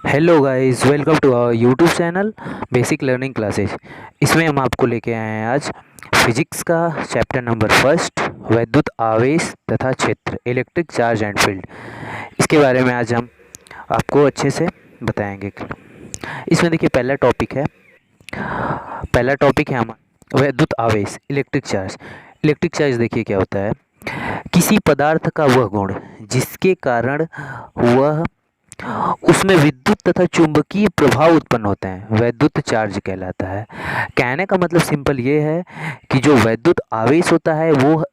Hello guys, welcome to our YouTube channel basic learning classes. इसमें हम आपको लेके आए हैं आज फिजिक्स का चैप्टर नंबर फर्स्ट, वैद्युत आवेश तथा क्षेत्र, इलेक्ट्रिक चार्ज एंड फील्ड। इसके बारे में आज हम आपको अच्छे से बताएंगे। इसमें देखिए पहला टॉपिक है हमारा वैद्युत आवेश, इलेक्ट्रिक चार्ज। इलेक्ट्रिक चार्ज देखिए क्या होता है, किसी पदार्थ का वह गुण जिसके कारण वह उसमें विद्युत तथा चुंबकीय प्रभाव उत्पन्न होते हैं, वैद्युत चार्ज कहलाता है। कहने का मतलब सिंपल ये है कि जो वैद्युत आवेश होता है वो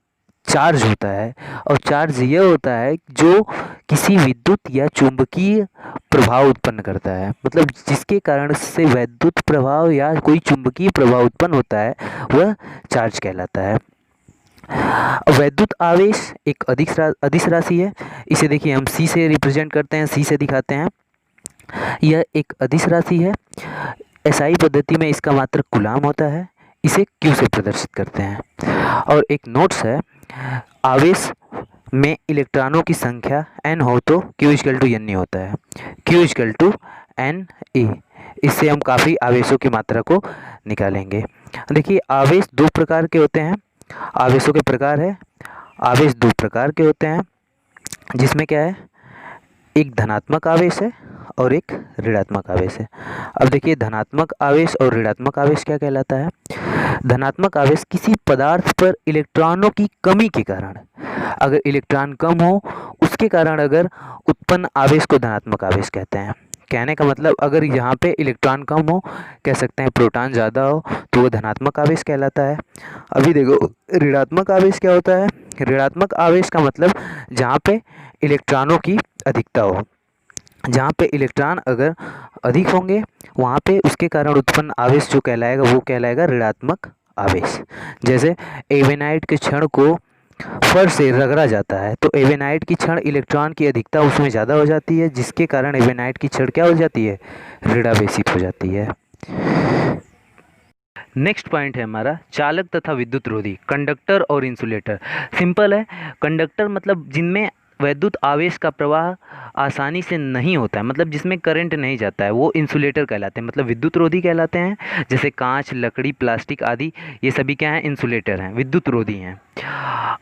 चार्ज होता है, और चार्ज ये होता है जो किसी विद्युत या चुंबकीय प्रभाव उत्पन्न करता है। मतलब जिसके कारण से वैद्युत प्रभाव या कोई चुंबकीय प्रभाव उत्पन्न होता है वह चार्ज कहलाता है। वैद्युत आवेश एक अदिश राशि है। इसे देखिए हम सी से रिप्रेजेंट करते हैं, सी से दिखाते हैं। यह एक अदिश राशि है। एसआई पद्धति में इसका मात्रक कूलाम होता है। इसे क्यू से प्रदर्शित करते हैं। और एक नोट्स है, आवेश में इलेक्ट्रॉनों की संख्या n हो तो Q इक्वल टू n होता है, Q equal to n e. इससे हम काफ़ी आवेशों की मात्रा को निकालेंगे। देखिए आवेश दो प्रकार के होते हैं। आवेशों के प्रकार है, आवेश दो प्रकार के होते हैं, जिसमें क्या है, एक धनात्मक आवेश है और एक ऋणात्मक आवेश है। अब देखिए धनात्मक आवेश और ऋणात्मक आवेश क्या कहलाता है। धनात्मक आवेश किसी पदार्थ पर इलेक्ट्रॉनों की कमी के कारण, अगर इलेक्ट्रॉन कम हो उसके कारण अगर उत्पन्न आवेश को धनात्मक आवेश कहते हैं। कहने का मतलब अगर यहाँ पे इलेक्ट्रॉन कम हो, कह सकते हैं प्रोटॉन ज़्यादा हो, तो वो धनात्मक आवेश कहलाता है। अभी देखो ऋणात्मक आवेश क्या होता है। ऋणात्मक आवेश का मतलब जहाँ पे इलेक्ट्रॉनों की अधिकता हो, जहाँ पे इलेक्ट्रॉन अगर अधिक होंगे वहाँ पे उसके कारण उत्पन्न आवेश जो कहलाएगा वो कहलाएगा ऋणात्मक आवेश। जैसे एवेनाइट के क्षण को फर से रगड़ा जाता है तो एवेनाइट की क्षण इलेक्ट्रॉन की अधिकता उसमें ज़्यादा हो जाती है, जिसके कारण एवेनाइट की क्षण क्या हो जाती है, ऋणावेशित हो जाती है। नेक्स्ट पॉइंट है हमारा चालक तथा विद्युत रोधी, कंडक्टर और इंसुलेटर। सिंपल है, कंडक्टर मतलब जिनमें वैद्युत आवेश का प्रवाह आसानी से नहीं होता है, मतलब जिसमें करंट नहीं जाता है, वो इंसुलेटर कहलाते हैं, मतलब विद्युत रोधी कहलाते हैं। जैसे कांच, लकड़ी, प्लास्टिक आदि ये सभी क्या हैं, इंसुलेटर हैं, विद्युत रोधी हैं।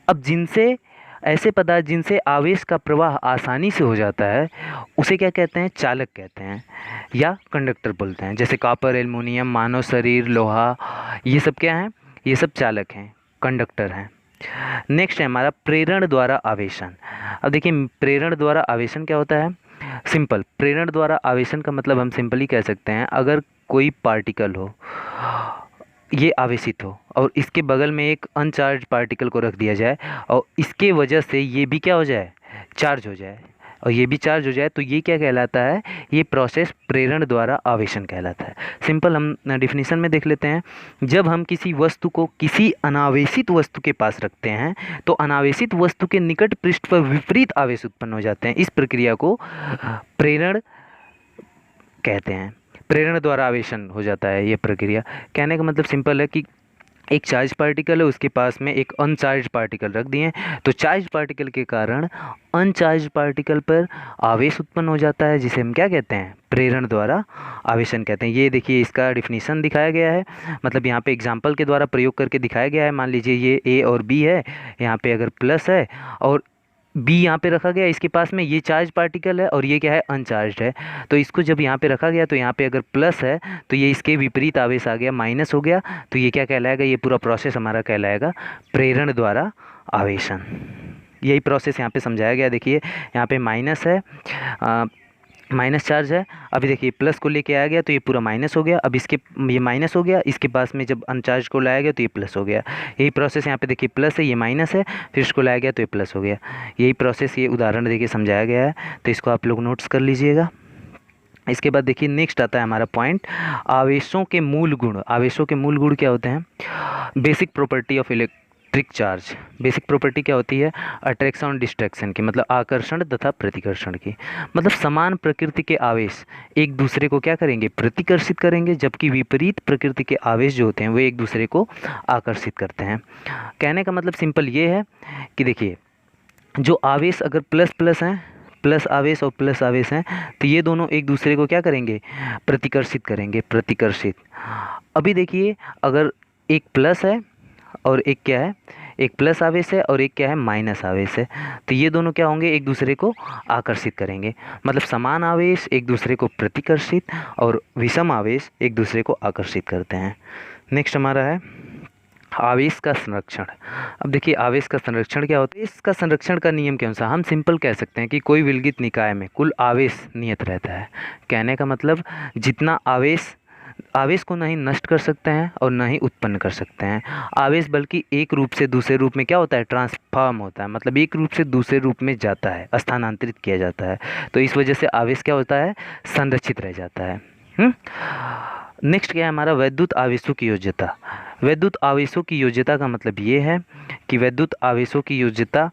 अब जिनसे ऐसे पदार्थ जिनसे आवेश का प्रवाह आसानी से हो जाता है उसे क्या कहते हैं, चालक कहते हैं या कंडक्टर बोलते हैं। जैसे कॉपर, एल्युमिनियम, मानव शरीर, लोहा, ये सब क्या हैं, ये सब चालक हैं, कंडक्टर हैं। नेक्स्ट है हमारा प्रेरण द्वारा आवेशन। अब देखिए प्रेरण द्वारा आवेशन क्या होता है। सिंपल, प्रेरण द्वारा आवेशन का मतलब हम सिंपली कह सकते हैं, अगर कोई पार्टिकल हो, ये आवेशित हो और इसके बगल में एक अनचार्ज पार्टिकल को रख दिया जाए और इसके वजह से ये भी क्या हो जाए, चार्ज हो जाए, और ये भी चार्ज हो जाए, तो ये क्या कहलाता है, ये प्रोसेस प्रेरण द्वारा आवेशन कहलाता है। सिंपल हम डिफिनीशन में देख लेते हैं। जब हम किसी वस्तु को किसी अनावेशित वस्तु के पास रखते हैं तो अनावेशित वस्तु के निकट पृष्ठ पर विपरीत आवेश उत्पन्न हो जाते हैं। इस प्रक्रिया को प्रेरण कहते हैं। प्रेरण द्वारा आवेशन हो जाता है ये प्रक्रिया। कहने का मतलब सिंपल है कि एक चार्ज पार्टिकल है, उसके पास में एक अनचार्ज पार्टिकल रख दिए, तो चार्ज पार्टिकल के कारण अनचार्ज पार्टिकल पर आवेश उत्पन्न हो जाता है, जिसे हम क्या कहते हैं, प्रेरण द्वारा आवेशन कहते हैं। ये देखिए इसका डिफिनीशन दिखाया गया है, मतलब यहाँ पे एग्जांपल के द्वारा प्रयोग करके दिखाया गया है। मान लीजिए ये ए और बी है, यहाँ पे अगर प्लस है और बी यहाँ पे रखा गया, इसके पास में ये चार्ज पार्टिकल है और ये क्या है, अनचार्ज है। तो इसको जब यहाँ पे रखा गया तो यहाँ पे अगर प्लस है तो ये इसके विपरीत आवेश आ गया, माइनस हो गया, तो ये क्या कहलाएगा, ये पूरा प्रोसेस हमारा कहलाएगा प्रेरण द्वारा आवेशन। यही प्रोसेस यहाँ पे समझाया गया। देखिए यहाँ पे माइनस है, माइनस चार्ज है, अभी देखिए प्लस को लेके आया गया तो ये पूरा माइनस हो गया, अब इसके ये माइनस हो गया, इसके पास में जब अनचार्ज को लाया गया तो ये प्लस हो गया। यही प्रोसेस यहाँ पे देखिए प्लस है, ये माइनस है, फिर इसको लाया गया तो ये प्लस हो गया। यही प्रोसेस ये उदाहरण देखिए समझाया गया है, तो इसको आप लोग नोट्स कर लीजिएगा। इसके बाद देखिए नेक्स्ट आता है हमारा पॉइंट, आवेशों के मूल गुण। आवेशों के मूल गुण क्या होते हैं, basic property of electric charge. Basic property क्या होती है, अट्रैक्शन और डिस्ट्रैक्शन की, मतलब आकर्षण तथा प्रतिकर्षण की। मतलब समान प्रकृति के आवेश एक दूसरे को क्या करेंगे, प्रतिकर्षित करेंगे, जबकि विपरीत प्रकृति के आवेश जो होते हैं वो एक दूसरे को आकर्षित करते हैं। कहने का मतलब सिंपल ये है कि देखिए जो आवेश अगर प्लस प्लस हैं प्लस आवेश और प्लस आवेश हैं, तो ये दोनों एक दूसरे को क्या करेंगे, प्रतिकर्षित करेंगे, प्रतिकर्षित। अभी देखिए, अगर एक प्लस है और एक क्या है, एक प्लस आवेश है और एक क्या है, माइनस आवेश है, तो ये दोनों क्या होंगे, एक दूसरे को आकर्षित करेंगे। मतलब समान आवेश एक दूसरे को प्रतिकर्षित और विषम आवेश एक दूसरे को आकर्षित करते हैं। नेक्स्ट हमारा है आवेश का संरक्षण। अब देखिए, आवेश का संरक्षण क्या होता है। इसका संरक्षण का नियम के अनुसार हम सिंपल कह सकते हैं कि कोई विलगित निकाय में कुल आवेश नियत रहता है। कहने का मतलब जितना आवेश को नहीं नष्ट कर सकते हैं और न ही उत्पन्न कर सकते हैं। आवेश बल्कि एक रूप से दूसरे रूप में क्या होता है, ट्रांसफॉर्म होता है, मतलब एक रूप से दूसरे रूप में जाता है, स्थानांतरित किया जाता है। तो इस वजह से आवेश क्या होता है, संरक्षित रह जाता है। नेक्स्ट क्या है हमारा, वैद्युत आवेशों की योज्यता। वैद्युत आवेशों की योज्यता का मतलब ये है कि वैद्युत आवेशों की योज्यता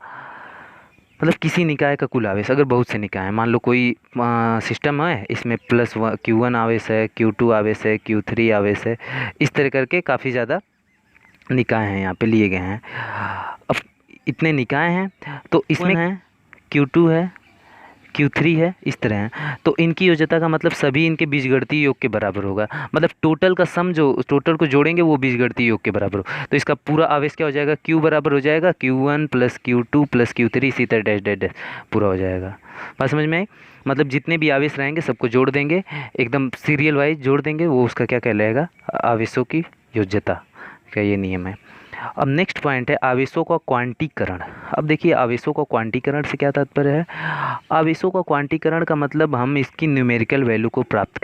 मतलब किसी निकाय का कुल आवेश, अगर बहुत से निकाय हैं, मान लो कोई सिस्टम है, इसमें प्लस Q1 आवेश है, Q2 आवेश है, Q3 आवेश है, इस तरह करके काफ़ी ज़्यादा निकाय हैं यहाँ पे लिए गए हैं। अब इतने निकाय हैं तो इसमें है Q2 है, Q3 है, इस तरह है। तो इनकी योज्यता का मतलब सभी इनके बीजगणितीय योग के बराबर होगा। मतलब टोटल का सम जो टोटल को जोड़ेंगे वो बीजगणितीय योग के बराबर हो, तो इसका पूरा आवेश क्या हो जाएगा, Q बराबर हो जाएगा Q1 plus Q2 plus Q3, इसी तरह डैश डैश डैश पूरा हो जाएगा। बात समझ में आई। मतलब जितने भी आवेश रहेंगे सबको जोड़ देंगे, एकदम सीरियल वाइज जोड़ देंगे, वो उसका क्या कहलाएगा, आवेशों की योज्यता का ये नियम है। अब नेक्स्ट पॉइंट है आवेशों का क्वांटीकरण। अब देखिए, आवेशों का क्वांटीकरण से क्या तात्पर्य है। आवेशों का क्वांटीकरण का मतलब हम इसकी न्यूमेरिकल वैल्यू को प्राप्त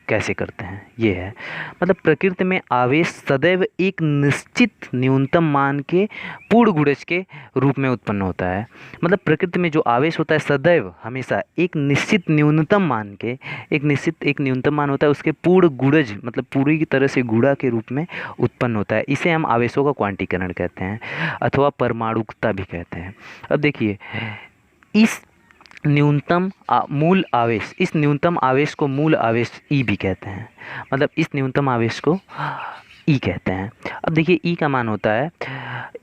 कैसे करते हैं, ये है। मतलब प्रकृति में आवेश सदैव एक निश्चित न्यूनतम मान के पूर्ण गुणज के रूप में उत्पन्न होता है। मतलब प्रकृति में जो आवेश होता है सदैव हमेशा एक निश्चित न्यूनतम मान के, एक न्यूनतम मान होता है उसके पूर्ण गुणज, मतलब पूरी की तरह से गुणा के रूप में उत्पन्न होता है। इसे हम आवेशों का क्वांटीकरण कहते हैं अथवा परमाणुकता भी कहते हैं। अब देखिए, इस न्यूनतम मूल आवेश, इस न्यूनतम आवेश को मूल आवेश ई भी कहते हैं। मतलब इस न्यूनतम आवेश को ई कहते हैं। अब देखिए, ई का मान होता है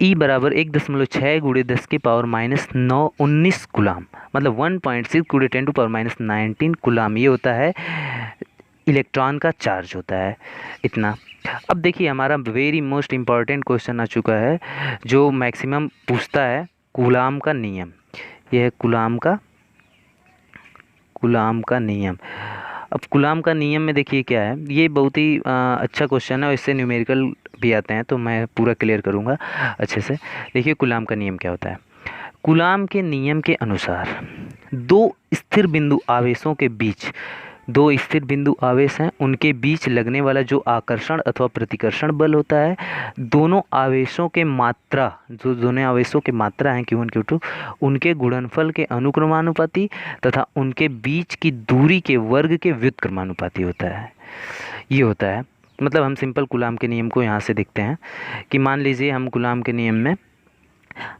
ई बराबर 1.6 × 10 की पावर -9 19 कूलाम, मतलब 1.6 × 10⁻⁻19 कूलाम। ये होता है इलेक्ट्रॉन का चार्ज होता है इतना। अब देखिए, हमारा वेरी मोस्ट इम्पॉर्टेंट क्वेश्चन आ चुका है जो मैक्सिमम पूछता है, कूलाम का नियम। यह है कूलाम का नियम। अब कूलाम का नियम में देखिए क्या है, ये बहुत ही अच्छा क्वेश्चन है और इससे न्यूमेरिकल भी आते हैं, तो मैं पूरा क्लियर करूँगा अच्छे से। देखिए कूलाम का नियम क्या होता है। कूलाम के नियम के अनुसार दो स्थिर बिंदु आवेशों के बीच, दो स्थिर बिंदु आवेश हैं, उनके बीच लगने वाला जो आकर्षण अथवा प्रतिकर्षण बल होता है, दोनों आवेशों के मात्रा, जो दोनों आवेशों के मात्रा हैं Q1 Q2, उनके गुणनफल के अनुक्रमानुपाती तथा उनके बीच की दूरी के वर्ग के व्युत्क्रमानुपाती होता है। ये होता है। मतलब हम सिंपल कूलाम के नियम को यहाँ से देखते हैं कि मान लीजिए हम कूलाम के नियम में,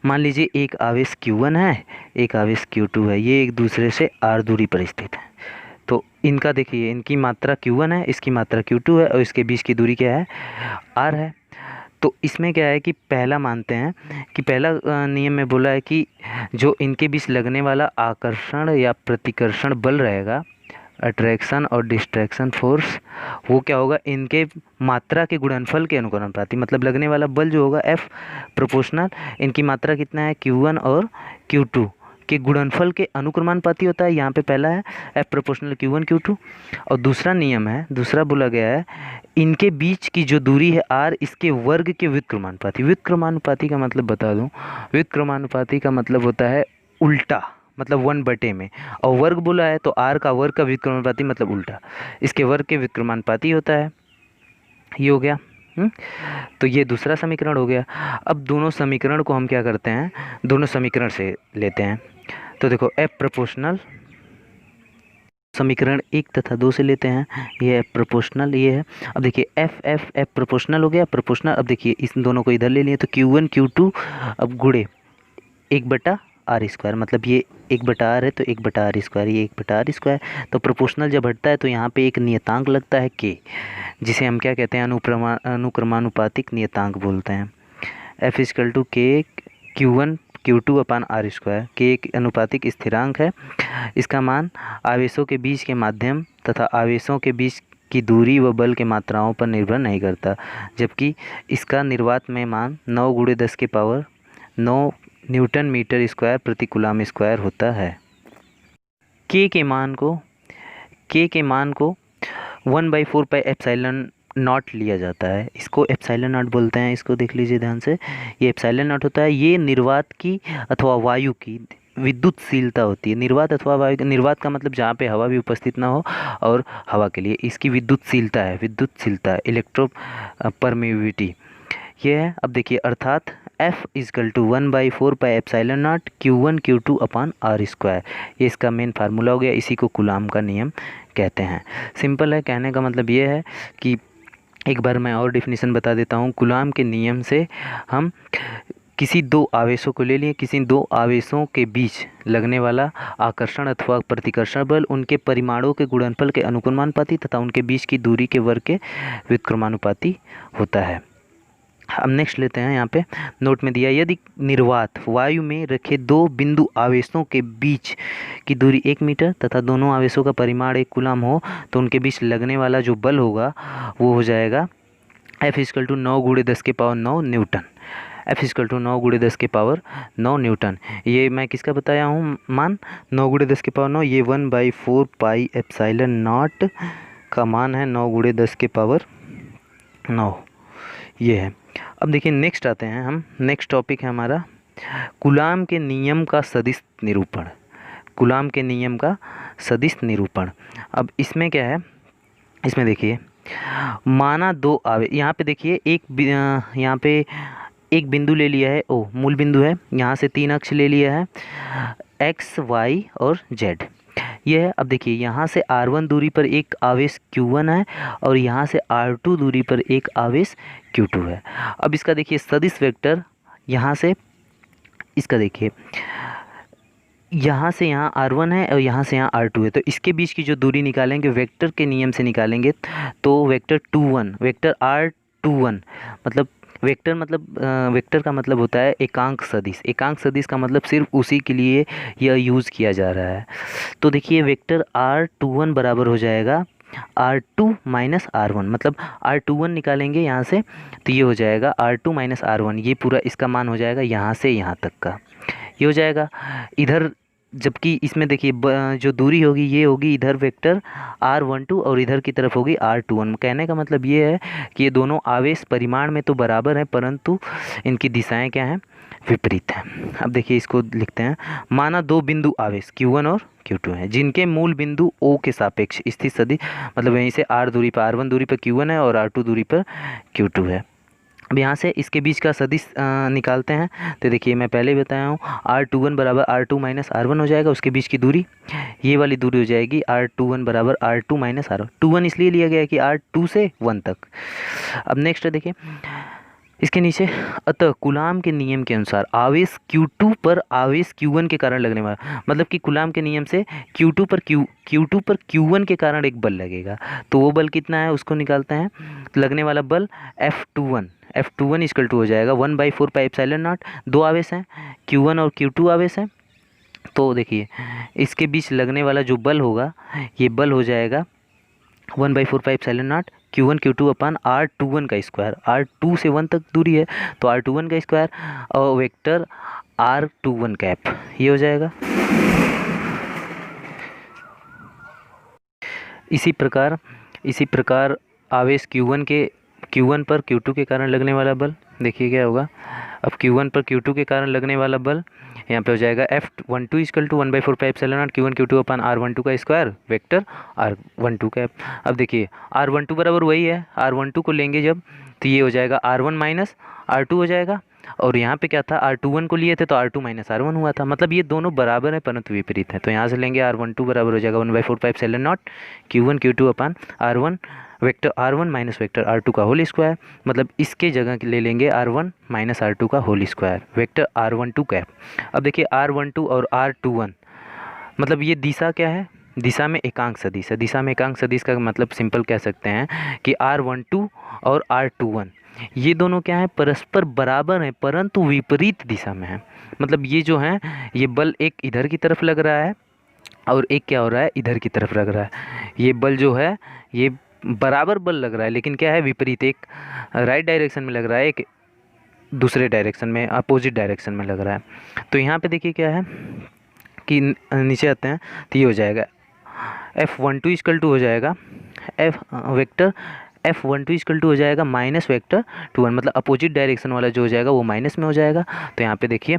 मान लीजिए एक आवेश Q1 है, एक आवेश Q2 है, ये एक दूसरे से r दूरी पर स्थित है। तो इनका देखिए, इनकी मात्रा Q1 है, इसकी मात्रा Q2 है और इसके बीच की दूरी क्या है, r है। तो इसमें क्या है कि पहला मानते हैं कि पहला नियम में बोला है कि जो इनके बीच लगने वाला आकर्षण या प्रतिकर्षण बल रहेगा, अट्रैक्शन और डिस्ट्रैक्शन फोर्स, वो क्या होगा, इनके मात्रा के गुणनफल के अनुक्रमानुपाती। मतलब लगने वाला बल जो होगा F प्रोपोर्शनल, इनकी मात्रा कितना है Q1 और Q2 के गुणनफल के अनुक्रमानुपाती होता है। यहाँ पे पहला है F प्रोपोर्शनल Q1 Q2। और दूसरा नियम है, दूसरा बोला गया है इनके बीच की जो दूरी है r, इसके वर्ग के व्युत्क्रमानुपाती। व्युत्क्रमानुपाती का मतलब बता दूं, व्युत्क्रमानुपाती का मतलब होता है उल्टा, मतलब 1/, में, और वर्ग बोला है तो r का वर्ग का व्युत्क्रमानुपाती मतलब उल्टा, इसके वर्ग के व्युत्क्रमानुपाती होता है। ये हो गया। तो ये दूसरा समीकरण हो गया। अब दोनों समीकरण को हम क्या करते हैं, दोनों समीकरण से लेते हैं। तो देखो F प्रोपोर्शनल समीकरण 1 तथा 2 से लेते हैं, ये F प्रोपोर्शनल ये है। अब देखिए F प्रोपोर्शनल हो गया, प्रोपोर्शनल। अब देखिए इस दोनों को इधर ले लिए तो Q1 Q2 अब गुणे 1/r², मतलब ये 1/r है तो 1/r², ये 1/r²। तो प्रोपोर्शनल जब हटता है तो यहाँ पे एक नियतांक लगता है k, जिसे हम क्या कहते हैं, अनुक्रमानुपातिक नियतांक बोलते हैं। F = K Q1 Q2 upon r square. के एक अनुपातिक स्थिरांक है। इसका मान आवेशों के बीच के माध्यम तथा आवेशों के बीच की दूरी व बल के मात्राओं पर निर्भर नहीं करता, जबकि इसका निर्वात में मान 9 × 10⁹ न्यूटन मीटर स्क्वायर प्रति कूलम स्क्वायर होता है। के के मान को 1/4 पाई एप्सिलॉन नॉट लिया जाता है। इसको एप्सिलॉन नॉट बोलते हैं। इसको देख लीजिए ध्यान से, ये एप्सिलॉन नॉट होता है। ये निर्वात की अथवा वायु की विद्युतशीलता होती है। निर्वात अथवा वायु, निर्वात का मतलब जहाँ पे हवा भी उपस्थित ना हो, और हवा के लिए इसकी विद्युतशीलता है। इलेक्ट्रो परमिविटी ये है। अब देखिए, अर्थात F = 1/4 pi epsilon not Q1 Q2 upon r square. ये इसका मेन फार्मूला हो गया। इसी को कूलाम का नियम कहते हैं। सिंपल है, कहने का मतलब ये है कि एक बार मैं और डेफिनेशन बता देता हूँ। कूलाम के नियम से हम किसी दो आवेशों को ले लिए, किसी दो आवेशों के बीच लगने वाला आकर्षण अथवा प्रतिकर्षण बल उनके परिमाणों के गुणनफल के अनुक्रमानुपाती तथा उनके बीच की दूरी के वर्ग के व्युत्क्रमानुपाती होता है। अब नेक्स्ट लेते हैं। यहाँ पे नोट में दिया, यदि निर्वात वायु में रखे दो बिंदु आवेशों के बीच की दूरी 1 मीटर तथा दोनों आवेशों का परिमाण 1 कूलम हो, तो उनके बीच लगने वाला जो बल होगा वो हो जाएगा F = 9 × 10⁹ न्यूटन। F = 9 × 10⁹ Newton. ये मैं किसका बताया हूँ मान, 9 × 10⁹ ये 1/4 पाई एप्सिलॉन नॉट का मान है 9 × 10⁹ ये है। अब देखिए नेक्स्ट आते हैं हम। नेक्स्ट टॉपिक है हमारा कूलाम के नियम का सदिश निरूपण। कूलाम के नियम का सदिश निरूपण। अब इसमें क्या है, इसमें देखिए, माना दो आवेश, यहाँ पे देखिए यहाँ पे एक बिंदु ले लिया है, ओ मूल बिंदु है। यहाँ से 3 अक्ष ले लिया है, x, y और z। ये है। अब देखिए, यहाँ से r1 दूरी पर एक आवेश q1 है और यहाँ से r2 दूरी पर एक आवेश q2 है। अब इसका देखिए सदिश वेक्टर, यहाँ से इसका देखिए, यहाँ से यहाँ r1 है और यहाँ से यहाँ r2 है, तो इसके बीच की जो दूरी निकालेंगे वेक्टर के नियम से निकालेंगे, तो वेक्टर r21 मतलब वेक्टर का मतलब होता है एकांक सदिश। एकांक सदिश का मतलब सिर्फ उसी के लिए यह यूज़ किया जा रहा है। तो देखिए, वेक्टर r21 बराबर हो जाएगा r2 - r1, मतलब r21 निकालेंगे यहाँ से, तो ये हो जाएगा r2 - r1। ये पूरा इसका मान हो जाएगा यहाँ से यहाँ तक का, ये हो जाएगा इधर। जबकि इसमें देखिए जो दूरी होगी ये होगी इधर वेक्टर r12 और इधर की तरफ होगी r21। कहने का मतलब ये है कि ये दोनों आवेश परिमाण में तो बराबर हैं, परंतु इनकी दिशाएं क्या हैं, विपरीत हैं। अब देखिए इसको लिखते हैं। माना दो बिंदु आवेश Q1 और Q2 हैं, जिनके मूल बिंदु O के सापेक्ष स्थित सदिश, मतलब यहीं से r दूरी पर r1 दूरी पर Q1 है और r2 दूरी पर Q2 है। अब यहाँ से इसके बीच का सदिश निकालते हैं। तो देखिए, मैं पहले ही बताया हूँ, r21 बराबर r2 - r1 हो जाएगा। उसके बीच की दूरी, ये वाली दूरी हो जाएगी r21 बराबर r2 - r1। 21 इसलिए लिया गया है कि r2 से 1 तक। अब नेक्स्ट देखिए इसके नीचे, अतः कूलाम के नियम के अनुसार आवेश Q2 पर आवेश Q1 के कारण लगने वाला, मतलब कि कूलाम के नियम से Q2 पर Q1 के कारण एक बल लगेगा। तो वो बल कितना है उसको निकालते हैं। लगने वाला बल F21 = हो जाएगा 1/4 पाई एप्सिलॉन नॉट। दो आवेश हैं, Q1 और Q2 आवेश हैं। तो देखिए इसके बीच लगने वाला जो बल होगा, ये बल हो जाएगा 1/4 pi epsilon not Q1 Q2 upon r21 का स्क्वायर। r2 से 1 तक दूरी है, तो r21 का स्क्वायर और वेक्टर r21 कैप, ये हो जाएगा। इसी प्रकार आवेश Q1 पर Q2 के कारण लगने वाला बल, देखिए क्या होगा। अब Q1 पर Q2 के कारण लगने वाला बल यहाँ पे हो जाएगा F12 = 1/4 pi epsilon not Q1 Q2 upon r12 का स्क्वायर वेक्टर r12 कैप। अब देखिए r12 बराबर वही है, r12 को लेंगे जब, तो ये हो जाएगा r1 - r2 हो जाएगा। और यहाँ पे क्या था, r21 को लिए थे तो r2 - r1 हुआ था, मतलब ये दोनों बराबर हैं परंतु विपरीत हैं। तो यहाँ से लेंगे r12 बराबर हो जाएगा 1/4 pi epsilon not Q1 Q2 upon r1 vector r1 - vector r2 का होल स्क्वायर, मतलब इसके जगह ले लेंगे r1 - r2 का whole square vector r12 cap. अब देखिए r12 और r21, मतलब ये दिशा क्या है, दिशा में एकांक सदिश है। दिशा में एकांक सदिश का मतलब सिंपल कह सकते हैं कि r12 और r21 ये दोनों क्या है, परस्पर बराबर हैं परंतु विपरीत दिशा में है। मतलब ये जो है, ये बल एक इधर की तरफ लग रहा है और एक क्या हो रहा है, इधर की तरफ लग रहा है। ये बल जो है ये बराबर बल लग रहा है, लेकिन क्या है, विपरीत। एक राइट डायरेक्शन में लग रहा है, एक दूसरे डायरेक्शन में, अपोजिट डायरेक्शन में लग रहा है। तो यहाँ पे देखिए क्या है कि नीचे आते हैं तो ये हो जाएगा F12 इक्वल टू हो जाएगा F vector F12 equal to हो जाएगा माइनस वेक्टर 2 1, मतलब अपोजिट डायरेक्शन वाला जो हो जाएगा वो माइनस में हो जाएगा। तो यहाँ पे देखिए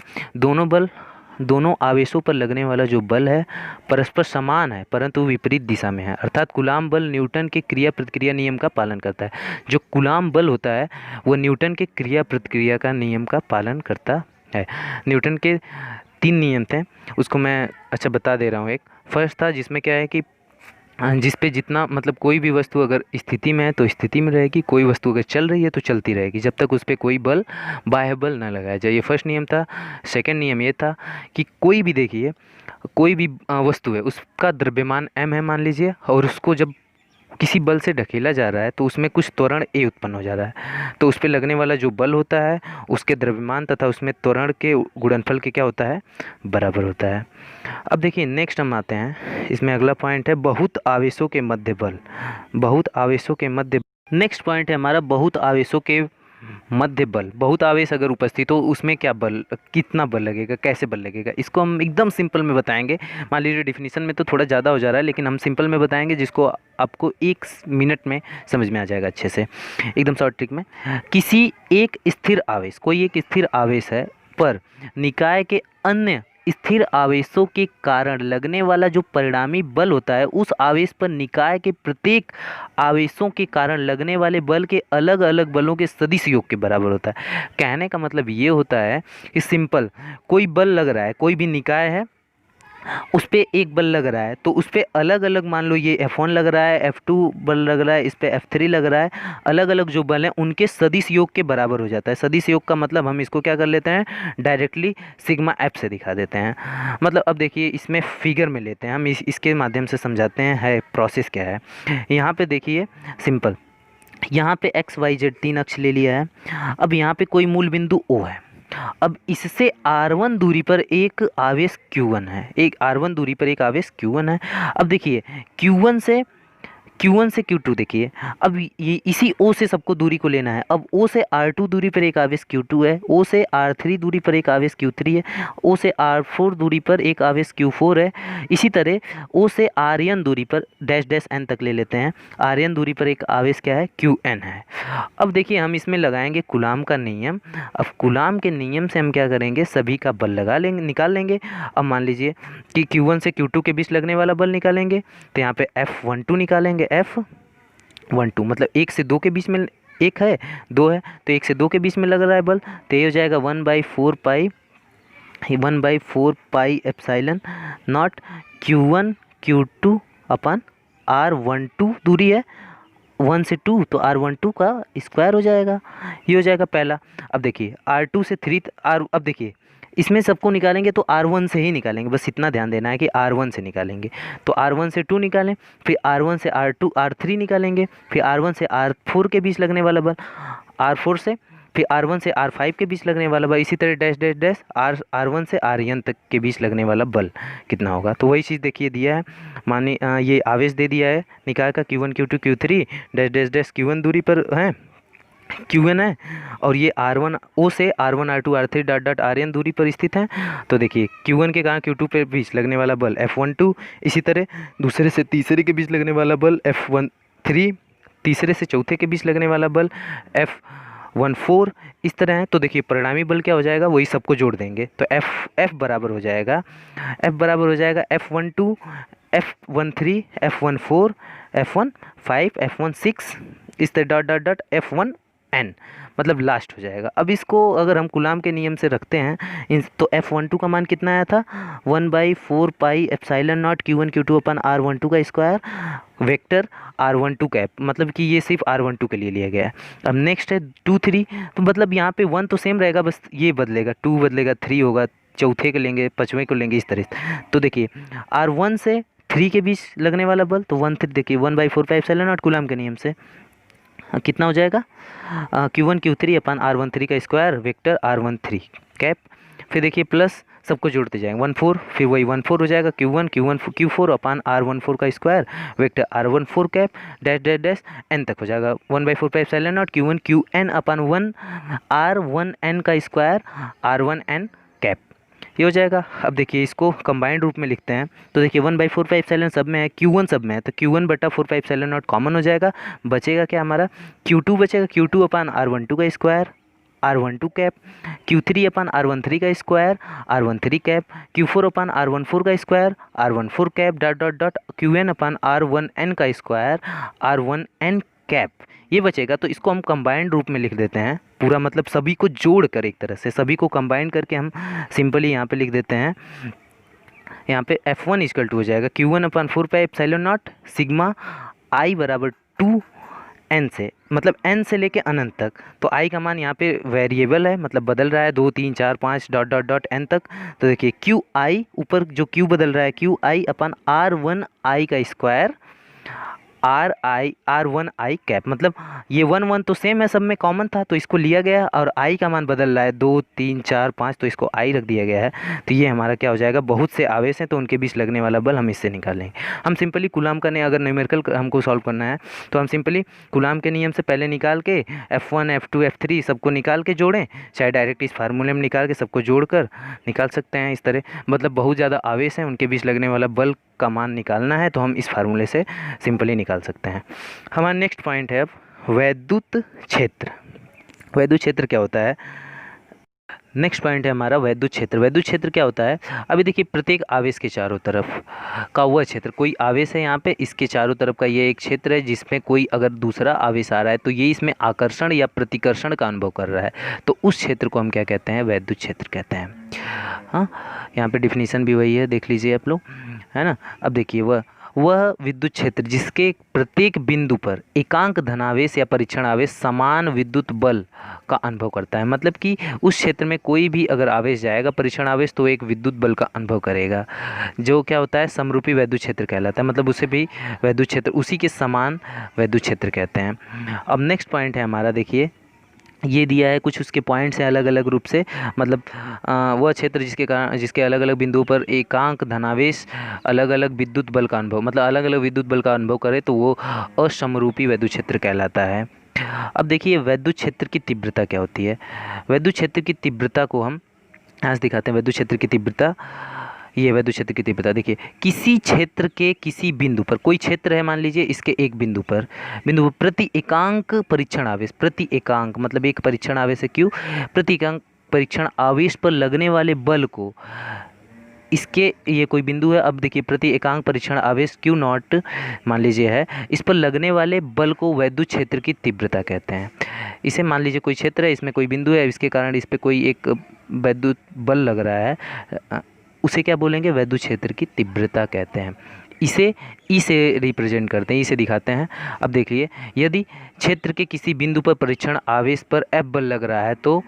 दोनों आवेशों पर लगने वाला जो बल है परस्पर समान है परंतु विपरीत दिशा में है, अर्थात कूलाम बल न्यूटन के क्रिया प्रतिक्रिया नियम का पालन करता है। जो कूलाम बल होता है वो न्यूटन के क्रिया प्रतिक्रिया का नियम का पालन करता है। न्यूटन के 3 नियम थे, उसको मैं अच्छा बता दे रहा हूँ। एक फर्स्ट था जिसमें क्या है कि जिस पे जितना, मतलब कोई भी वस्तु अगर स्थिति में है तो स्थिति में रहेगी, कोई वस्तु अगर चल रही है तो चलती रहेगी जब तक उस पर कोई बल, बाह्य बल ना लगाया जाए। ये फर्स्ट नियम था। सेकंड नियम ये था कि कोई भी, देखिए कोई भी वस्तु है, उसका द्रव्यमान m है मान लीजिए, और उसको जब किसी बल से ढकेला जा रहा है तो उसमें कुछ त्वरण a उत्पन्न हो जा रहा है, तो उस पर लगने वाला जो बल होता है उसके द्रव्यमान तथा उसमें त्वरण के गुणनफल के क्या होता है, बराबर होता है। अब देखिए नेक्स्ट हम आते हैं, इसमें अगला पॉइंट है बहुत आवेशों के मध्य बल। बहुत आवेशों के मध्य, नेक्स्ट पॉइंट है हमारा बहुत आवेशों के मध्य बल। बहुत आवेश अगर उपस्थित हो उसमें क्या बल, कितना बल लगेगा, कैसे बल लगेगा, इसको हम एकदम सिंपल में बताएंगे। मान लीजिए डिफिनीशन में तो थोड़ा ज़्यादा हो जा रहा है, लेकिन हम सिंपल में बताएंगे जिसको आपको 1 मिनट में समझ में आ जाएगा अच्छे से, एकदम शॉर्ट ट्रिक में। किसी एक स्थिर आवेश, कोई एक स्थिर आवेश है पर निकाय के अन्य स्थिर आवेशों के कारण लगने वाला जो परिणामी बल होता है उस आवेश पर निकाय के प्रत्येक आवेशों के कारण लगने वाले बल के अलग अलग बलों के सदिश योग के बराबर होता है। कहने का मतलब ये होता है कि सिंपल, कोई बल लग रहा है, कोई भी निकाय है उस पर एक बल लग रहा है तो उस पर अलग अलग, मान लो ये F1 लग रहा है, F2 बल लग रहा है, इस पर F3 लग रहा है, अलग अलग जो बल हैं उनके सदिश योग के बराबर हो जाता है। सदिश योग का मतलब हम इसको क्या कर लेते हैं, डायरेक्टली सिग्मा F से दिखा देते हैं। मतलब अब देखिए इसमें फिगर में लेते हैं हम, इसके माध्यम से समझाते हैं है प्रोसेस क्या है। यहाँ पे देखिए सिंपल, यहाँ पे XYZ 3 अक्ष ले लिया है। अब यहाँ पे कोई मूल बिंदु O है। अब इससे R1 दूरी पर एक आवेश Q1 है, एक R1 दूरी पर एक आवेश Q1 है। अब देखिए Q1 से Q2 देखिए, अब ये इसी O से सबको दूरी को लेना है। अब O से R2 दूरी पर एक आवेश Q2 है, O से R3 दूरी पर एक आवेश Q3 है, O से R4 दूरी पर एक आवेश Q4 है। इसी तरह O से Rn दूरी पर डैश डैश n तक ले लेते हैं, Rn दूरी पर एक आवेश क्या है, Qn है। अब देखिए हम इसमें लगाएंगे कूलाम का नियम। अब कूलाम के नियम से हम क्या करेंगे, सभी का बल लगा लेंगे, निकाल लेंगे। अब मान लीजिए कि Q1 से Q2 के बीच लगने वाला बल निकालेंगे तो यहाँ पे F12 निकालेंगे। F12 मतलब 1 से 2 के बीच में, 1 है 2 है तो 1 से 2 के बीच में लग रहा है बल, तो ये हो जाएगा 1/4 pi epsilon not Q1 Q2 upon R12 दूरी है 1 से 2 तो R12 का स्क्वायर हो जाएगा। ये हो जाएगा पहला। अब देखिए R2 से 3 अब देखिए इसमें सबको निकालेंगे तो R1 से ही निकालेंगे, बस इतना ध्यान देना है कि R1 से निकालेंगे। तो R1 से 2 निकालें, फिर R1 से R3 निकालेंगे, फिर R1 से R4 के बीच लगने वाला बल, R4 से फिर R1 से R5 के बीच लगने वाला बल, इसी तरह डैश डैश डैश R1 से Rn तक के बीच लगने वाला बल कितना होगा। तो वही चीज़ देखिए दिया है, मानिए ये आवेश दे दिया है निकाय का Q1 Q2 Q3 dash dash dash Q1 दूरी पर है, Qn है, और ये R1 O से R1 R2 R3 dot dot Rn दूरी पर स्थित है। तो देखिए Q1 के कारण Q2 पे बीच लगने वाला बल F12, इसी तरह दूसरे से तीसरे के बीच लगने वाला बल F13, तीसरे से चौथे के बीच लगने वाला बल F14, इस तरह है। तो देखिए परिणामी बल क्या हो जाएगा, वही सबको जोड़ देंगे तो F बराबर हो जाएगा F12 F13 F14 F15 F16 इस तरह डॉट डॉट डॉट F1n मतलब लास्ट हो जाएगा। अब इसको अगर हम कूलाम के नियम से रखते हैं तो F12 का मान कितना आया था, 1/4 pi epsilon not Q1 Q2 upon R12 का स्क्वायर वेक्टर R12 का, मतलब कि ये सिर्फ R12 के लिए लिया गया है। अब नेक्स्ट है 2 3, तो मतलब यहाँ पे 1 तो सेम रहेगा, बस ये बदलेगा, 2 बदलेगा, 3 होगा, चौथे को लेंगे, पाँचवें को लेंगे, इस तरह से। तो देखिए R1 से 3 के बीच लगने वाला बल तो 1 3 देखिए 1/4 पाई एप्सिलॉन नॉट कूलाम के नियम से कितना हो जाएगा Q1 Q3 अपन R13 का स्क्वायर वेक्टर R13 कैप। फिर देखिए प्लस सबको जोड़ते जाएंगे 14, फिर वही 14 हो जाएगा Q4 अपन R14 का square vector R14 cap dash dash dash n तक हो जाएगा 1/4 pi epsilon not Q1 Qn upon 1 R1n का स्क्वायर R1n कैप, ये हो जाएगा। अब देखिए इसको कंबाइंड रूप में लिखते हैं तो देखिए 1/4 पाई एप्सिलॉन सब में है, Q1 सब में है, तो Q1/4 pi epsilon not common हो जाएगा, बचेगा क्या हमारा Q2 बचेगा Q2 अपन R12 का स्क्वायर R12 कैप, Q3 अपन R13 का स्क्वायर R13 कैप, Q4 अपन R14 का square R14 cap dot dot dot Qn अपन R1n का स्क्वायर R1n कैप, ये बचेगा। तो इसको हम कंबाइंड रूप में लिख देते हैं पूरा, मतलब सभी को जोड़ कर एक तरह से सभी को कंबाइन करके हम सिंपली यहाँ पे लिख देते हैं। यहाँ पे F1 इक्वल टू हो जाएगा Q1/4 pi epsilon not sigma I बराबर 2 n से, मतलब n से लेके अनंत तक। तो i का मान यहाँ पे वेरिएबल है, मतलब बदल रहा है 2 3 4 5 डॉट डॉट डॉट n तक। तो देखिए क्यू आई ऊपर जो q बदल रहा है Qi अपन R1i का स्क्वायर R1i कैप, मतलब ये 1 तो सेम है सब में कॉमन था तो इसको लिया गया, और i का मान बदल रहा है 2 3 4 5 तो इसको i रख दिया गया है। तो ये हमारा क्या हो जाएगा, बहुत से आवेश हैं तो उनके बीच लगने वाला बल हम इससे निकालेंगे। हम सिंपली कूलाम का अगर न्यूमेरिकल हमको सॉल्व करना है तो हम सिंपली कूलाम के नियम से पहले निकाल के F1 F2 F3 सबको निकाल के जोड़ें, चाहे डायरेक्ट इस फार्मूले में निकाल के सबको जोड़कर निकाल सकते हैं इस तरह। मतलब बहुत ज़्यादा आवेश हैं उनके बीच लगने वाला बल का मान निकालना है तो हम इस फार्मूले से सिंपली निकाल सकते हैं। हमारा नेक्स्ट पॉइंट है अब वैद्युत क्षेत्र। वैद्युत क्षेत्र क्या होता है, नेक्स्ट पॉइंट है हमारा वैद्युत क्षेत्र। वैद्युत क्षेत्र क्या होता है, अभी देखिए प्रत्येक आवेश के चारों तरफ का वह क्षेत्र, कोई आवेश है यहाँ पे इसके चारों तरफ का ये एक क्षेत्र है जिसमें कोई अगर दूसरा आवेश आ रहा है तो ये इसमें आकर्षण या प्रतिकर्षण का अनुभव कर रहा है, तो उस क्षेत्र को हम क्या कहते हैं, वैद्युत क्षेत्र कहते हैं। हाँ, यहाँ पे डिफिनीशन भी वही है, देख लीजिए आप लोग, है ना। अब देखिए वह विद्युत क्षेत्र जिसके प्रत्येक बिंदु पर एकांक धनावेश या परीक्षण आवेश समान विद्युत बल का अनुभव करता है, मतलब कि उस क्षेत्र में कोई भी अगर आवेश जाएगा परीक्षण आवेश तो एक विद्युत बल का अनुभव करेगा, जो क्या होता है समरूपी वैद्युत क्षेत्र कहलाता है, मतलब उसे भी वैद्युत क्षेत्र उसी के समान वैद्युत क्षेत्र कहते हैं। अब नेक्स्ट पॉइंट है हमारा, देखिए ये दिया है कुछ उसके पॉइंट्स हैं अलग अलग रूप से, मतलब वह क्षेत्र जिसके अलग अलग बिंदुओं पर एकांक धनावेश अलग अलग विद्युत बल का अनुभव, मतलब अलग अलग विद्युत बल का अनुभव करे तो वो असमरूपी वैद्युत क्षेत्र कहलाता है। अब देखिए वैद्युत क्षेत्र की तीव्रता क्या होती है। वैद्युत क्षेत्र की तीव्रता को हम आज दिखाते हैं। वैद्युत क्षेत्र की तीव्रता, ये वैद्युत क्षेत्र की तीव्रता देखिए, किसी क्षेत्र के किसी बिंदु पर, कोई क्षेत्र है मान लीजिए इसके एक बिंदु पर प्रति एकांक परीक्षण आवेश, प्रति एकांक मतलब एक परीक्षण आवेश है क्यों, प्रति एकांक परीक्षण आवेश पर लगने वाले बल को, इसके ये कोई बिंदु है, अब देखिए प्रति एकांक परीक्षण आवेश Q नॉट मान लीजिए है, इस पर लगने वाले बल को वैद्युत क्षेत्र की तीव्रता कहते हैं। इसे मान लीजिए कोई क्षेत्र है, इसमें कोई बिंदु है, इसके कारण इस पर कोई एक वैद्युत बल लग रहा है, उसे क्या बोलेंगे, वैद्युत क्षेत्र की तीव्रता कहते हैं। इसे ई से रिप्रेजेंट करते हैं, इसे दिखाते हैं। अब देखिए यदि क्षेत्र के किसी बिंदु पर परीक्षण आवेश पर F बल लग रहा है तो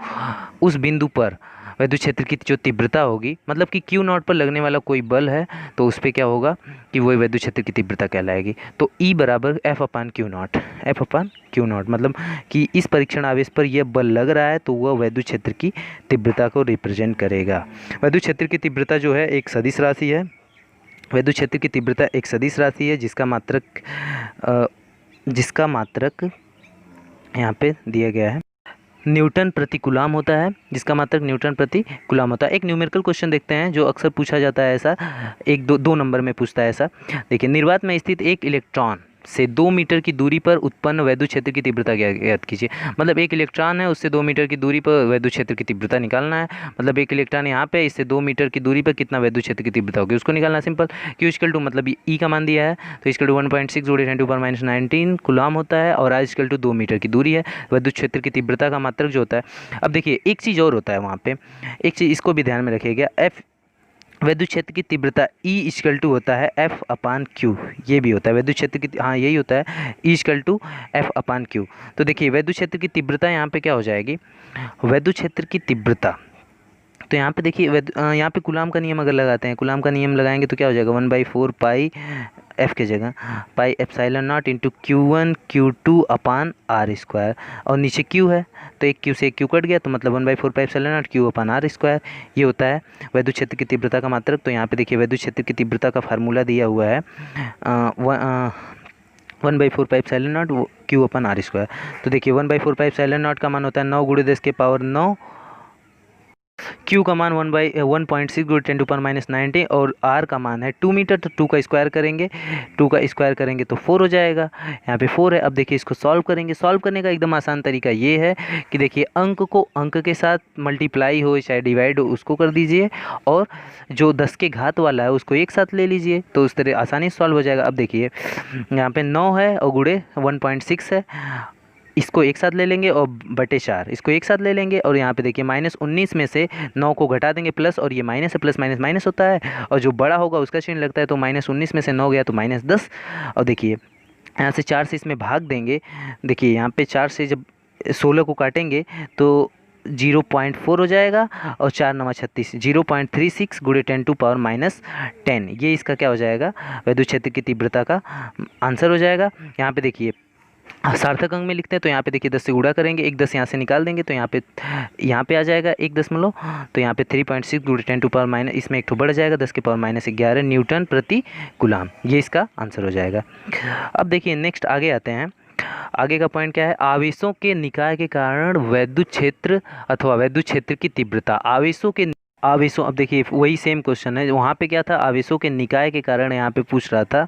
उस बिंदु पर वैद्युत क्षेत्र की जो तीव्रता होगी, मतलब कि Q नॉट पर लगने वाला कोई बल है तो उस पर क्या होगा कि वही वैद्युत क्षेत्र की तीव्रता कहलाएगी। तो E बराबर F/Q नॉट, F/Q नॉट मतलब कि इस परीक्षण आवेश पर यह बल लग रहा है तो वह वैद्युत क्षेत्र की तीव्रता को रिप्रेजेंट करेगा। वैद्युत क्षेत्र की तीव्रता जो है एक सदिश राशि है। वैद्युत क्षेत्र की तीव्रता एक सदिश राशि है जिसका मात्रक यहाँ पे दिया गया है न्यूटन प्रति कूलाम होता है, जिसका मात्रक न्यूटन प्रति कूलाम होता है। एक न्यूमेरिकल क्वेश्चन देखते हैं जो अक्सर पूछा जाता है, ऐसा एक दो नंबर में पूछता है ऐसा। देखिए निर्वात में स्थित एक इलेक्ट्रॉन से 2 मीटर की दूरी पर उत्पन्न वैद्युत क्षेत्र की तीव्रता ज्ञात कीजिए। मतलब एक इलेक्ट्रॉन है, उससे 2 मीटर की दूरी पर वैद्युत क्षेत्र की तीव्रता निकालना है। मतलब एक इलेक्ट्रॉन यहाँ पे, इससे 2 मीटर की दूरी पर कितना वैद्युत क्षेत्र की तीव्रता होगी उसको निकालना। सिंपल, Q इक्वल टू मतलब ई का मान दिया है तो इक्वल टू 1.6 × 10⁻⁹ कूलाम होता है, और आज इक्वल टू 2 मीटर की दूरी है। वैद्युत क्षेत्र की तीव्रता का मात्रक जो होता है। अब देखिए एक चीज़ और होता है वहाँ पे, एक चीज़ इसको भी ध्यान में रखिएगा, F वैद्युत क्षेत्र की तीव्रता E इक्वल टू होता है F/Q, ये भी होता है वैद्युत क्षेत्र की, हाँ यही होता है E इक्वल टू F/Q। तो देखिए वैद्युत क्षेत्र की तीव्रता यहाँ पे क्या हो जाएगी, वैद्युत क्षेत्र की तीव्रता, तो यहाँ पे देखिए यहाँ पे कूलाम का नियम अगर लगाते हैं, कूलाम का नियम लगाएंगे तो क्या हो जाएगा 1/4 पाई एफ की जगह pi epsilon not into Q1 Q2 upon r square, और नीचे Q है तो एक Q से एक Q कट गया, तो मतलब 1/4 pi epsilon not Q upon r square. ये होता है वैद्युत क्षेत्र की तीव्रता का मात्रक। तो यहाँ पे देखिए वैद्युत क्षेत्र की तीव्रता का फार्मूला दिया हुआ है 1/4 pi epsilon not Q upon r square. तो देखिए 1/4 पाई एप्सिलॉन नॉट का मान होता है 9 × 10⁻9, Q का मान 1.6 × 10⁻90 और R का मान है 2 मीटर। तो 2 का स्क्वायर करेंगे, 2 का स्क्वायर करेंगे तो 4 हो जाएगा। यहाँ पे 4 है। अब देखिए इसको सॉल्व करेंगे। सॉल्व करने का एकदम आसान तरीका ये है कि देखिए अंक को अंक के साथ मल्टीप्लाई हो चाहे डिवाइड हो उसको कर दीजिए, और जो 10 के घात वाला है उसको एक साथ ले लीजिए, तो उस तरह आसानी से सॉल्व हो जाएगा। अब देखिए यहाँ पे 9 है और गुणे 1.6 है, इसको एक साथ ले लेंगे, और बटे 4 इसको एक साथ ले लेंगे, और यहाँ पे देखिए -19 में से 9 को घटा देंगे प्लस, और ये माइनस है, प्लस माइनस माइनस होता है, और जो बड़ा होगा उसका चिन्ह लगता है, तो -19 में से 9 गया तो -10। और देखिए यहाँ से 4 से इसमें भाग देंगे। देखिए यहाँ पे 4 से जब 16 को काटेंगे तो 0.4 हो जाएगा, और 4 9 36 0.36 × 10⁻10। ये इसका क्या हो जाएगा, वैद्युत क्षेत्र की तीव्रता का आंसर हो जाएगा। यहाँ पे देखिए सार्थक अंक में लिखते हैं, तो यहाँ पे देखिए 10 से गुणा करेंगे, एक 10 यहाँ से निकाल देंगे, तो यहाँ पे आ जाएगा 1 तो यहाँ पे 3.6 × 10⁻, इसमें एक ठो बढ़ जाएगा 10⁻11 न्यूटन प्रति कूलाम। ये इसका आंसर हो जाएगा। अब देखिए नेक्स्ट आगे आते हैं। आगे का पॉइंट क्या है, आवेशों के निकाय के कारण वैद्युत क्षेत्र अथवा वैद्युत क्षेत्र की तीव्रता। आवेशों अब देखिए वही सेम क्वेश्चन है, वहाँ पे क्या था, आवेशों के निकाय के कारण यहाँ पे पूछ रहा था।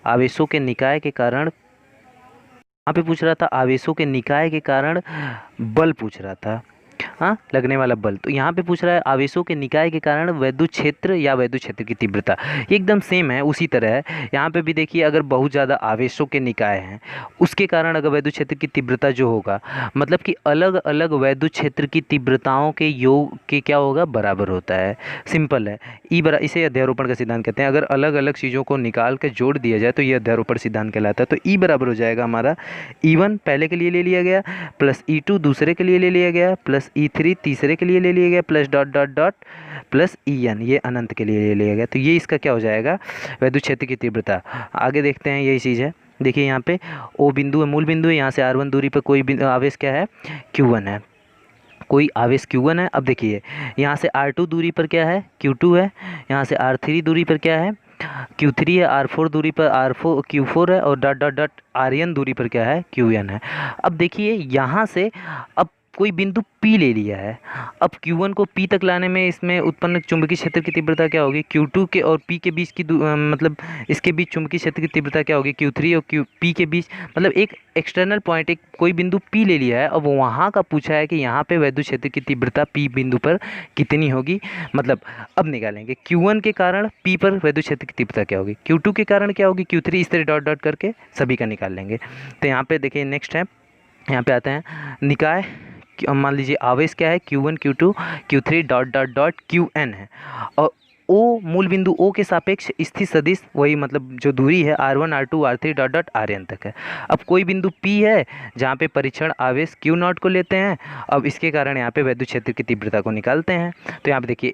आवेशों के निकाय के कारण यहाँ पे पूछ रहा था, आवेशों के निकाय के कारण बल पूछ रहा था, हाँ लगने वाला बल। तो यहाँ पे पूछ रहा है आवेशों के निकाय के कारण वैद्युत क्षेत्र या वैद्युत क्षेत्र की तीव्रता। ये एकदम सेम है, उसी तरह है। यहाँ पे भी देखिए अगर बहुत ज़्यादा आवेशों के निकाय हैं उसके कारण अगर वैद्युत क्षेत्र की तीव्रता जो होगा, मतलब कि अलग अलग वैद्युत क्षेत्र की तीव्रताओं के योग के क्या होगा, बराबर होता है। सिंपल है, इसे अध्यारोपण का सिद्धांत कहते हैं। अगर अलग अलग चीज़ों को निकाल के जोड़ दिया जाए तो ये अध्यारोपण सिद्धांत कहलाता है। तो ई बराबर हो जाएगा हमारा E1 पहले के लिए ले लिया गया, प्लस E2 दूसरे के लिए ले लिया गया, प्लस E3 तीसरे के लिए ले लिया गया, plus dot dot dot plus En ये अनंत के लिए ले लिया गया। तो ये इसका क्या हो जाएगा, वैद्युत क्षेत्र की तीव्रता। आगे देखते हैं, यही चीज़ है। देखिए यहाँ पे O बिंदु है, मूल बिंदु है, यहाँ से R1 दूरी पर कोई आवेश क्या है, Q1 है, कोई आवेश Q1 है। अब देखिए यहाँ से R2 दूरी पर क्या है, Q2 है, यहाँ से R3 दूरी पर क्या है, Q3 है, R4 दूरी पर Q4 है, और डॉट डॉट डॉट Rn दूरी पर क्या है, Qn है। अब देखिए यहाँ से अब कोई बिंदु P ले लिया है। अब Q1 को P तक लाने में इसमें उत्पन्न चुंबकीय क्षेत्र की तीव्रता क्या होगी, Q2 के और P के बीच की मतलब इसके बीच चुंबकीय क्षेत्र की तीव्रता क्या होगी, Q3 और P के बीच, मतलब एक एक्सटर्नल पॉइंट, एक कोई बिंदु P ले लिया है। अब वहाँ का पूछा है कि यहाँ पे वैद्युत क्षेत्र की तीव्रता P बिंदु पर कितनी होगी। मतलब अब निकालेंगे Q1 के कारण P पर वैद्युत क्षेत्र की तीव्रता क्या होगी, Q2 के कारण क्या होगी, Q3, इस तरह डॉट डॉट करके सभी का निकाल लेंगे। तो यहाँ पे देखिए नेक्स्ट है, यहाँ पे आते हैं निकाय। मान लीजिए आवेश क्या है, Q1 Q2 Q3 dot dot dot Qn है, और O मूल बिंदु O के सापेक्ष स्थित सदिश, वही मतलब जो दूरी है R1 R2 R3 dot dot Rn तक है। अब कोई बिंदु P है जहाँ पे परीक्षण आवेश Q0 को लेते हैं। अब इसके कारण यहाँ पे वैद्युत क्षेत्र की तीव्रता को निकालते हैं। तो यहाँ पे देखिए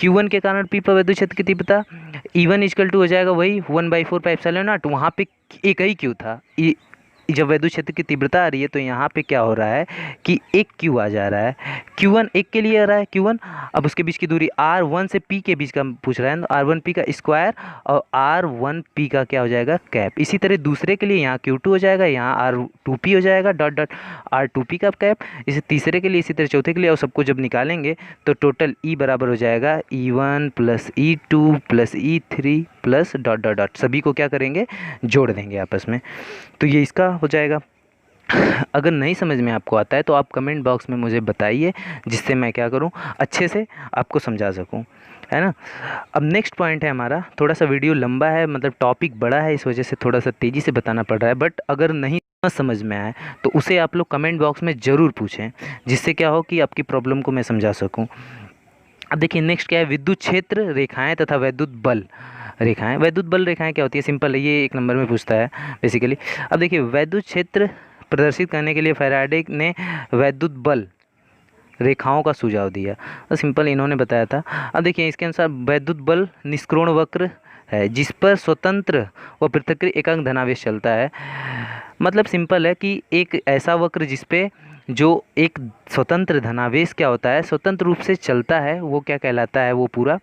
Q1 के कारण P पर वैद्युत क्षेत्र की तीव्रता E1 = हो जाएगा वही 1/4 पाई एप्सिलॉन नॉट। वहाँ पे एक ही Q था, जब वैद्युत क्षेत्र की तीव्रता आ रही है तो यहाँ पे क्या हो रहा है कि एक Q आ जा रहा है, Q1 एक के लिए आ रहा है Q1। अब उसके बीच की दूरी R1 से P के बीच का पूछ रहा है, तो R1P का स्क्वायर और R1P का क्या हो जाएगा, कैप। इसी तरह दूसरे के लिए यहाँ Q2 हो जाएगा, यहाँ R2P हो जाएगा डॉट डॉट R2P का कैप। इसे तीसरे के लिए, इसी तरह चौथे के लिए, और सबको जब निकालेंगे तो टोटल E बराबर हो जाएगा E1 plus E2 plus E3 plus dot dot dot, सभी को क्या करेंगे, जोड़ देंगे आपस में। तो ये इसका हो जाएगा। अगर नहीं समझ में आपको आता है तो आप कमेंट बॉक्स में मुझे बताइए, जिससे मैं क्या करूं, अच्छे से आपको समझा सकूं, है ना। अब नेक्स्ट पॉइंट है हमारा, थोड़ा सा वीडियो लंबा है, मतलब टॉपिक बड़ा है, इस वजह से थोड़ा सा तेज़ी से बताना पड़ रहा है। बट अगर नहीं समझ में आए तो उसे आप लोग कमेंट बॉक्स में ज़रूर पूछें, जिससे क्या हो कि आपकी प्रॉब्लम को मैं समझा सकूँ। अब देखिए नेक्स्ट क्या है, विद्युत क्षेत्र रेखाएँ तथा वैद्युत बल रेखाएं। वैद्युत बल रेखाएं क्या होती है, सिंपल है, ये एक नंबर में पूछता है बेसिकली। अब देखिए वैद्युत क्षेत्र प्रदर्शित करने के लिए फैराडे ने वैद्युत बल रेखाओं का सुझाव दिया, तो सिंपल इन्होंने बताया था। अब देखिए इसके अनुसार वैद्युत बल निष्क्रोण वक्र है जिस पर स्वतंत्र व पृथक्कृत एकांक धनावेश चलता है। मतलब सिंपल है कि एक ऐसा वक्र जिस पे जो एक स्वतंत्र धनावेश क्या होता है, स्वतंत्र रूप से चलता है, वो क्या कहलाता है, वो पूरा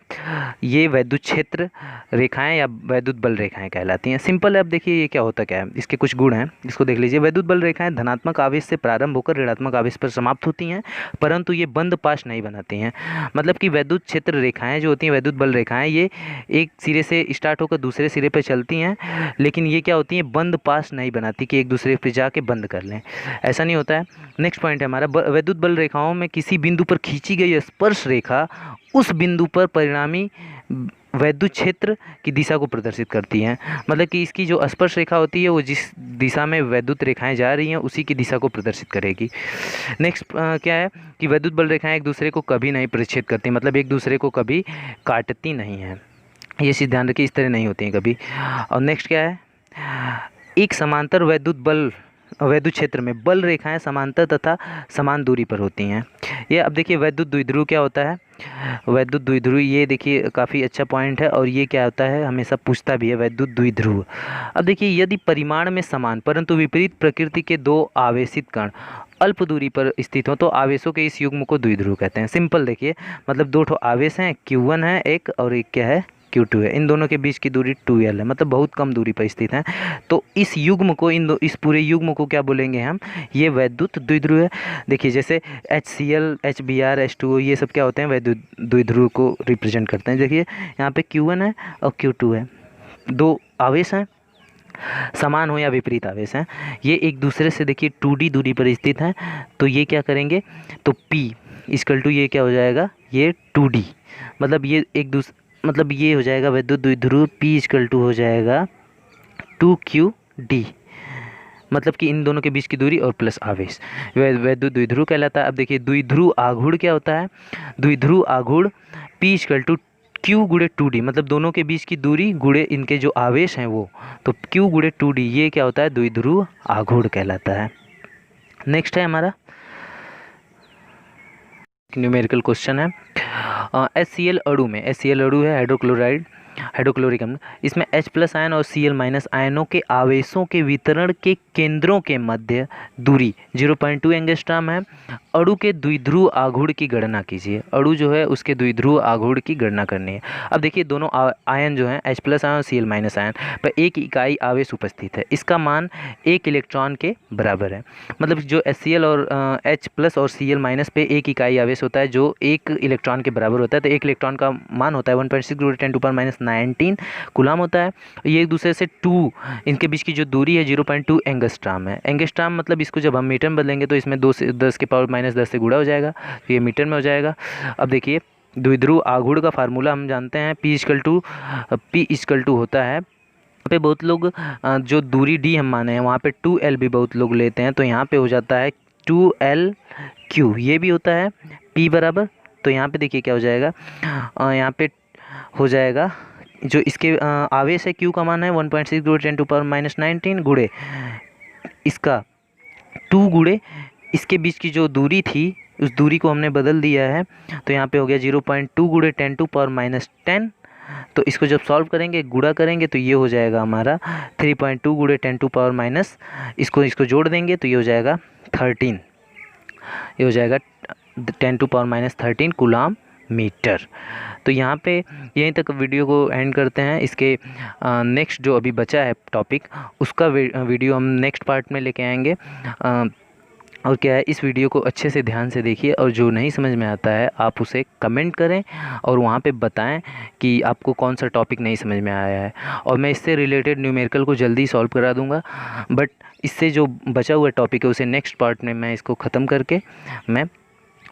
ये वैद्युत क्षेत्र रेखाएं या वैद्युत बल रेखाएं कहलाती हैं। सिंपल है। अब देखिए ये क्या होता क्या है, इसके कुछ गुण हैं, इसको देख लीजिए। वैद्युत बल रेखाएं धनात्मक आवेश से प्रारंभ होकर ऋणात्मक आवेश पर समाप्त होती हैं, परंतु ये बंद पाश नहीं बनाती हैं। मतलब कि वैद्युत क्षेत्र रेखाएं जो होती हैं, वैद्युत बल रेखाएं, ये एक सिरे से स्टार्ट होकर दूसरे सिरे पर चलती हैं, लेकिन ये क्या होती हैं, बंद पाश नहीं बनाती कि एक दूसरे पर जाके बंद कर लें, ऐसा नहीं होता है। नेक्स्ट पॉइंट है हमारा, वैद्युत बल रेखाओं में किसी बिंदु पर खींची गई स्पर्श रेखा उस बिंदु पर परिणामी वैद्युत क्षेत्र की दिशा को प्रदर्शित करती हैं। मतलब कि इसकी जो स्पर्श रेखा होती है वो जिस दिशा में वैद्युत रेखाएं जा रही हैं उसी की दिशा को प्रदर्शित करेगी। नेक्स्ट क्या है कि वैद्युत बल रेखाएं एक दूसरे को कभी नहीं परिच्छेद करती, मतलब एक दूसरे को कभी काटती नहीं हैं। ये चीज़ ध्यान रखिए, इस तरह नहीं होती हैं कभी। और नेक्स्ट क्या है, एक समांतर वैद्युत क्षेत्र में बल रेखाएं समांतर तथा समान दूरी पर होती हैं। ये अब देखिए वैद्युत द्विध्रुव क्या होता है, वैद्युत द्विध्रुव, ये देखिए काफ़ी अच्छा पॉइंट है और ये क्या होता है हमेशा पूछता भी है, वैद्युत द्विध्रुव। अब देखिए यदि परिमाण में समान परंतु विपरीत प्रकृति के दो आवेशित कण अल्प दूरी पर स्थित हो तो आवेशों के इस युग्म को द्विध्रुव कहते हैं। सिंपल देखिए, मतलब दो ठो आवेश हैं, Q1 है एक और एक क्या है, Q2 है। इन दोनों के बीच की दूरी 2L है, मतलब बहुत कम दूरी पर स्थित है। तो इस युग्म को इस पूरे युग्म को क्या बोलेंगे हम, ये वैद्युत द्विध्रुव है। देखिए जैसे HCl, HBr, H2O ये सब क्या होते हैं, वैद्युत द्विध्रुव को रिप्रेजेंट करते हैं। देखिए यहाँ पे Q1 है और Q2 है, दो आवेश हैं, समान हो या विपरीत आवेश हैं, ये एक दूसरे से देखिए 2D दूरी पर स्थित हैं। तो ये क्या करेंगे, तो P इक्वल टू ये क्या हो जाएगा, ये 2D, मतलब ये एक दूसरे, मतलब ये हो जाएगा वैद्युत द्विध्रुव, P इक्वल टू हो जाएगा 2QD, मतलब कि इन दोनों के बीच की दूरी और प्लस आवेश वैद्युत द्विध्रुव कहलाता है। अब देखिए द्विध्रुव आघूर्ण क्या होता है, द्विध्रुव आघूर्ण P इक्वल टू Q गुणे 2D, मतलब दोनों के बीच की दूरी गुणे इनके जो आवेश हैं वो, तो Q गुणे 2D ये क्या होता है, द्विध्रुव आघूर्ण कहलाता है। नेक्स्ट है हमारा न्यूमेरिकल क्वेश्चन है, HCl अणु में, HCl अणु है हाइड्रोक्लोरिक अम्ल, इसमें H+ आयन और Cl- आयनों के आवेशों के वितरण के केंद्रों के मध्य दूरी 0.2 एंगस्ट्रॉम है। अणु के द्विध्रुव आघूर्ण की गणना कीजिए। अणु जो है उसके द्विध्रुव आघूर्ण की गणना करनी है। अब देखिए दोनों आयन जो हैं H+ आयन और Cl- आयन पर एक इकाई आवेश उपस्थित है, इसका मान 1 इलेक्ट्रॉन के बराबर है। मतलब जो HCl और H+ और Cl- पे एक इकाई आवेश होता है जो 1 इलेक्ट्रॉन के बराबर होता है, तो 1 इलेक्ट्रॉन का मान होता है 1.6 × 10⁻19 कूलम होता है। ये एक दूसरे से 2, इनके बीच की जो दूरी है 0.2 एंगस्ट्रॉम है। एंगस्ट्रॉम मतलब इसको जब हम मीटर में बदलेंगे तो इसमें 2 से 10⁻10 से गुणा हो जाएगा, तो ये मीटर में हो जाएगा। अब देखिए द्विध्रुव आघूर्ण का फार्मूला हम जानते हैं, P इक्वल टू होता है, यहाँ पे बहुत लोग जो दूरी D हम माने हैं वहाँ पे 2L भी बहुत लोग लेते हैं, तो यहाँ पे हो जाता है 2LQ, ये भी होता है P बराबर। तो यहाँ पे देखिए क्या हो जाएगा, यहाँ पे हो जाएगा जो इसके आवेश है Q का मान है 1.6 × 10⁻19 गुणे इसका 2 गुणे इसके बीच की जो दूरी थी उस दूरी को हमने बदल दिया है, तो यहाँ पे हो गया 0.2 × 10⁻10। तो इसको जब सॉल्व करेंगे, गुणा करेंगे, तो ये हो जाएगा हमारा 3.2 × 10⁻, इसको जोड़ देंगे तो ये हो जाएगा 13, ये हो जाएगा 10⁻13 कूलम मीटर। तो यहाँ पे यहीं तक वीडियो को एंड करते हैं। इसके नेक्स्ट जो अभी बचा है टॉपिक उसका वीडियो हम नेक्स्ट पार्ट में लेके आएंगे। और क्या है, इस वीडियो को अच्छे से ध्यान से देखिए और जो नहीं समझ में आता है आप उसे कमेंट करें और वहाँ पे बताएं कि आपको कौन सा टॉपिक नहीं समझ में आया है, और मैं इससे रिलेटेड न्यूमेरिकल को जल्दी सॉल्व करा दूँगा। बट इससे जो बचा हुआ टॉपिक है उसे नेक्स्ट पार्ट में मैं इसको ख़त्म करके मैं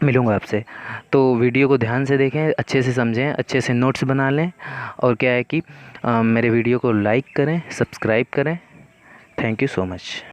मिलूँगा आपसे। तो वीडियो को ध्यान से देखें, अच्छे से समझें, अच्छे से नोट्स बना लें, और क्या है कि मेरे वीडियो को लाइक करें, सब्सक्राइब करें। Thank you so much.